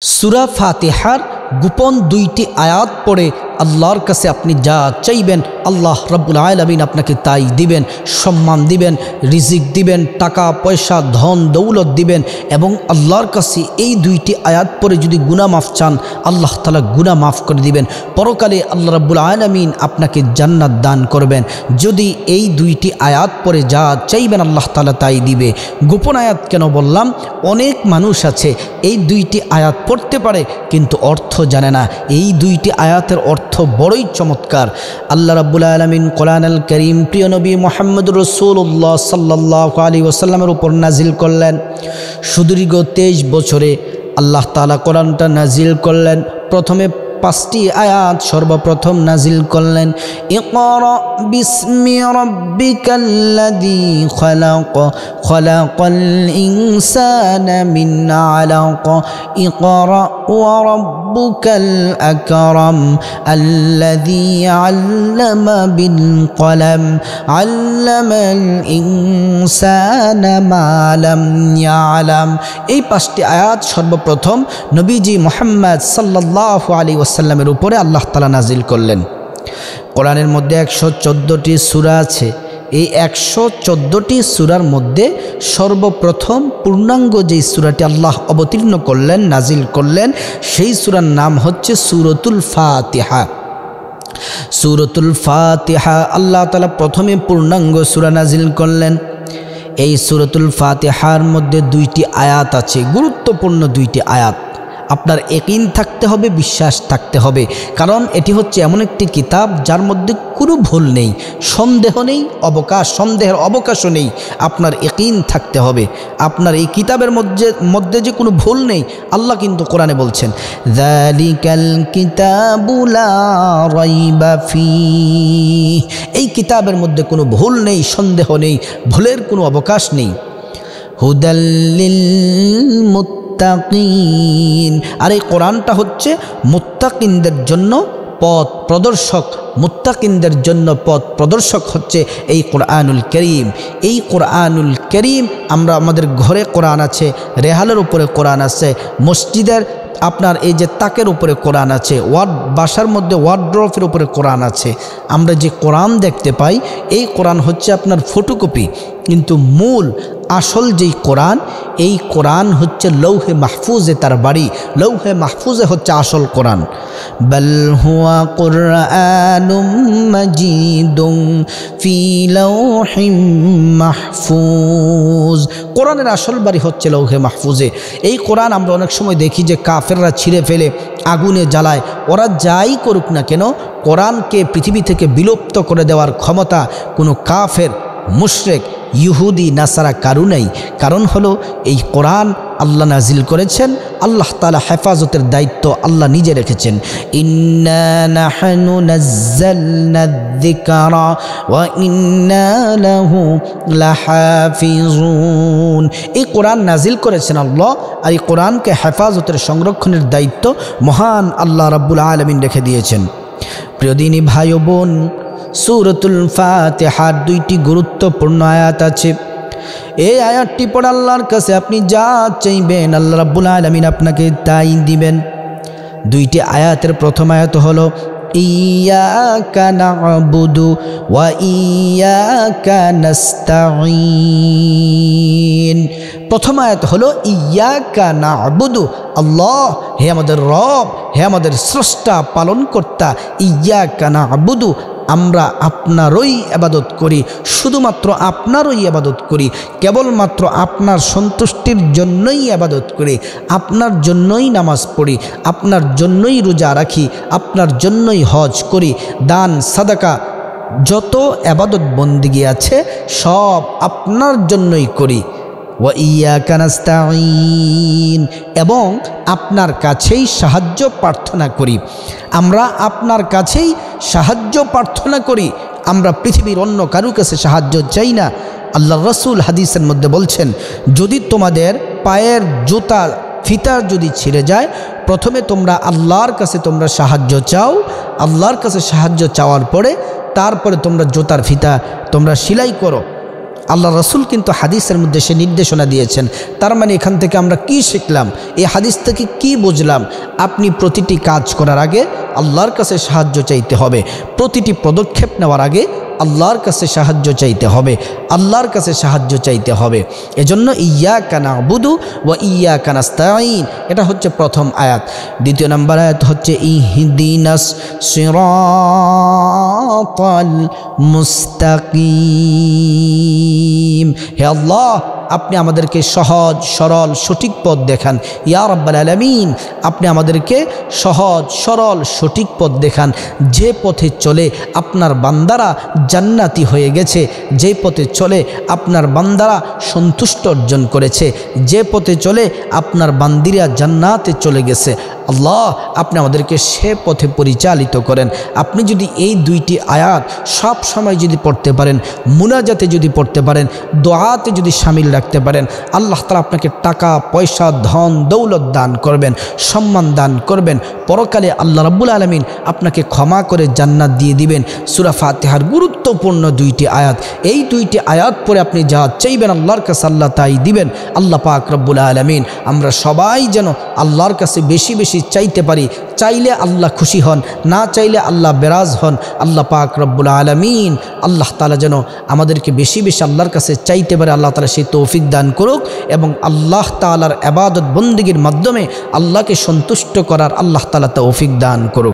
সূরা ফাতিহার গোপন দুইটি আয়াত পড়ে আল্লাহর কাছে আপনি যা চাইবেন আল্লাহ রাব্বুল আলামিন আপনাকে তাই দিবেন। সম্মান দিবেন, রিজিক দিবেন, টাকা পয়সা ধন দৌলত দিবেন। এবং আল্লাহর কাছে এই দুইটি আয়াত পড়ে যদি গুনাহ মাফ চান আল্লাহ তাআলা গুনাহ মাফ করে দিবেন। পরকালে আল্লাহ রাব্বুল আলামিন আপনাকে জান্নাত দান করবেন যদি এই দুইটি আয়াত পড়ে যা চাইবেন আল্লাহ তাআলা তাই দিবে। গোপন আয়াত কেন বললাম? অনেক মানুষ আছে এই দুইটি আয়াত পড়তে পারে কিন্তু অর্থ জানে না। এই দুইটি আয়াতের অর্থ বড়ই চমৎকার। আল্লাহ রাব্বুল আলামিন কোরআনুল কারীম প্রিয় নবী মুহাম্মদ রাসূলুল্লাহ সাল্লাল্লাহু আলাইহি ওয়াসাল্লামের উপর নাজিল করলেন। সুদীর্ঘ 23 বছরে আল্লাহ তাআলা কোরআনটা নাজিল করলেন। প্রথমে 5টি আয়াত সর্বপ্রথম নাজিল করলেন। ইকরা বিসমি রাব্বিকাল্লাযী খালাক খালাকাল ইনসানা মিন আলাক ইকরা ওয়া রাব্বুকাল আকরাম আল্লাযী আল্লামা বিল কলম আল্লামাল ইনসানা মা লাম ইয়ালাম। এই 5টি আয়াত সর্বপ্রথম নবীজি মুহাম্মদ সাল্লাল্লাহু আলাইহি ওয়াসাল্লামের উপরে আল্লাহ তাআলা নাজিল করলেন। কোরআনের মধ্যে 114টি সূরা আছে। এই 114টি সূরার মধ্যে সর্বপ্রথম পূর্ণাঙ্গ যেই সূরাটি আল্লাহ অবতীর্ণ করলেন, নাজিল করলেন, সেই সূরার নাম হচ্ছে সূরাতুল ফাতিহা। সূরাতুল ফাতিহা আল্লাহ তাআলা প্রথমে পূর্ণাঙ্গ সূরা নাজিল করলেন। এই সূরাতুল ফাতিহার মধ্যে 2টি আয়াত আছে, গুরুত্বপূর্ণ 2টি আয়াত। আপনার ইয়াকিন থাকতে হবে, বিশ্বাস থাকতে হবে, কারণ এটি হচ্ছে এমন একটি কিতাব যার মধ্যে কোনো ভুল নেই, সন্দেহ নেই, সন্দেহের অবকাশও নেই। আপনার ইয়াকিন থাকতে হবে আপনার এই কিতাবের মধ্যে যে কোনো ভুল নেই। আল্লাহ কিন্তু কোরআনে বলছেন যালিকাল কিতাবু লা রাইবা ফীহি, এই কিতাবের মধ্যে কোনো ভুল নেই, সন্দেহ নেই, ভুলের কোনো অবকাশ নেই। হুদাল লিল মুত্তাকিন, আর এই কোরআনটা হচ্ছে মুত্তাকিনদের জন্য পথ প্রদর্শক। মুত্তাকিনদের জন্য পথ প্রদর্শক হচ্ছে এই কোরআনুল কারীম। এই কোরআনুল কারীম আমরা আমাদের ঘরে কোরআন আছে, রেহালের উপরে কোরআন আছে, মসজিদের আপনার এই যে তাকের উপরে কোরআন আছে, বাসার মধ্যে ওয়ার্ড্রোফের উপরে কোরআন আছে। আমরা যে কোরআন দেখতে পাই এই কোরআন হচ্ছে আপনার ফটোকপি, কিন্তু মূল আসল যেই কোরআন, এই কোরআন হচ্ছে লৌহে মাহফুজে তার বাড়ি। লৌহে মাহফুজে হচ্ছে আসল কোরআন। বাল হুয়া কুরআনুম মাজিদুন ফি লাওহিম মাহফুজ, কোরআনের আসল বাড়ি হচ্ছে লৌহে মাহফুজে। এই কোরআন আমরা অনেক সময় দেখি যে কাফেররা ছিঁড়ে ফেলে আগুনে জ্বালায়। ওরা যাই করুক না কেন, কোরআনকে পৃথিবী থেকে বিলুপ্ত করে দেওয়ার ক্ষমতা কোনো কাফের, মুশরিক, ইহুদি, নাসারা কারু নাই। কারণ হলো এই কোরআন আল্লাহ নাজিল করেছেন, আল্লাহ তাআলা হেফাজতের দায়িত্ব আল্লাহ নিজে রেখেছেন। ইন্না নাহনু নাযালনা যিকরা ওয়া ইন্না লাহু লাহাফিজুন, এই কোরআন নাজিল করেছেন আল্লাহ, আর এই কোরআনকে হেফাজতের সংরক্ষণের দায়িত্ব মহান আল্লাহ রাব্বুল আলামিন রেখে দিয়েছেন। প্রিয় দিনী ভাই ও বোন, সূরাতুল ফাতিহার 2টি গুরুত্বপূর্ণ আয়াত আছে। এই আয়াতটি পড়ে আল্লাহর কাছে আপনি যা চাইবেন আল্লাহ রাব্বুল আলামিন আপনাকে তাই দিবেন। 2টি আয়াতের প্রথম আয়াত হলো ইয়াকা না'বুদু ওয়া ইয়াকা নাস্তাঈন। প্রথম আয়াত হলো ইয়াকা না'বুদু, আল্লাহ হে আমাদের রব, হে আমাদের স্রষ্টা পালনকর্তা, ইয়াকা না'বুদু, আমরা আপনারই ইবাদত করি, শুধুমাত্র আপনারই ইবাদত করি, কেবলমাত্র আপনার সন্তুষ্টির জন্যই ইবাদত করি, আপনার জন্যই নামাজ পড়ি, আপনার জন্যই রোজা রাখি, আপনার জন্যই হজ করি, দান সাদাকা যত ইবাদত বন্দেগী আছে সব আপনার জন্যই করি। ওয়া ইয়াকা নাস্তাঈন, এবং আপনার কাছেই সাহায্য প্রার্থনা করি। আমরা আপনার কাছেই সাহায্য প্রার্থনা করি, আমরা পৃথিবীর অন্য কারো কাছে সাহায্য চাই না। আল্লাহর রাসূল হাদিসের মধ্যে বলছেন, যদি তোমাদের পায়ের জুতা ফিতা যদি ছিঁড়ে যায়, প্রথমে তোমরা আল্লাহর কাছে তোমরা সাহায্য চাও, আল্লাহর কাছে সাহায্য চাওয়ার পরে তারপরে তোমরা জুতার ফিতা তোমরা সেলাই করো। আল্লাহ রসুল কিন্তু হাদিসের মধ্যে সে নির্দেশনা দিয়েছেন। তার মানে এখান থেকে আমরা কি শিখলাম, এই হাদিস থেকে কি বুঝলাম? আপনি প্রতিটি কাজ করার আগে আল্লাহর কাছে সাহায্য চাইতে হবে, প্রতিটি পদক্ষেপ নেওয়ার আগে আল্লাহর কাছে সাহায্য চাইতে হবে, আল্লাহর কাছে সাহায্য চাইতে হবে। এজন্য ইয়্যাকা না'বুদু ওয়া ইয়্যাকা নাস্তাঈন, এটা হচ্ছে প্রথম আয়াত। দ্বিতীয় নম্বর আয়াত হচ্ছে ইহদিনাস সিরাতাল মুস্তাকিম, হে আল্লাহ আপনি আমাদেরকে সহজ সরল সঠিক পথ দেখান। ইয়া রাব্বাল আলামিন, আপনি আমাদেরকে সহজ সরল সঠিক পথ দেখান, যে পথে চলে আপনার বান্দারা জান্নাতি হয়ে গেছে, যে পথে চলে আপনার বান্দারা সন্তুষ্ট অর্জন করেছে, যে পথে চলে আপনার বান্দিরা জান্নাতে চলে গেছে। আল্লাহ আপনি আমাদেরকে সে পথে পরিচালিত করেন। আপনি যদি এই দুইটি আয়াত সব সময় যদি পড়তে পারেন, মুনাজাতে যদি পড়তে পারেন, দোয়াতে যদি শামিল রাখতে পারেন, আল্লাহ তাআলা আপনাকে টাকা পয়সা ধন দৌলত দান করবেন, সম্মান দান করবেন। পরকালে আল্লাহ রাব্বুল আলামিন আপনাকে ক্ষমা করে জান্নাত দিয়ে দিবেন। সূরা ফাতিহার গুরুত্বপূর্ণ দুইটি আয়াত, এই দুইটি আয়াত পরে আপনি যা চাইবেন আল্লাহর কাছে আল্লাহ তাই দিবেন। আল্লাহ পাক রব্বুল আলামিন আমরা সবাই যেন আল্লাহর কাছে বেশি বেশি চাইতে পারি। চাইলে আল্লাহ খুশি হন, না চাইলে আল্লাহ বেরাজ হন। আল্লাহ পাক রব্বুল আলামিন আল্লাহ তাআলা যেন আমাদেরকে বেশি বেশি আল্লাহর কাছে চাইতে পারে, আল্লাহ তাআলা সেই তৌফিক দান করুক এবং আল্লাহ তাআলার ইবাদত বন্দেগীর মাধ্যমে আল্লাহকে সন্তুষ্ট করার আল্লাহ তাআলা তৌফিক দান করুক।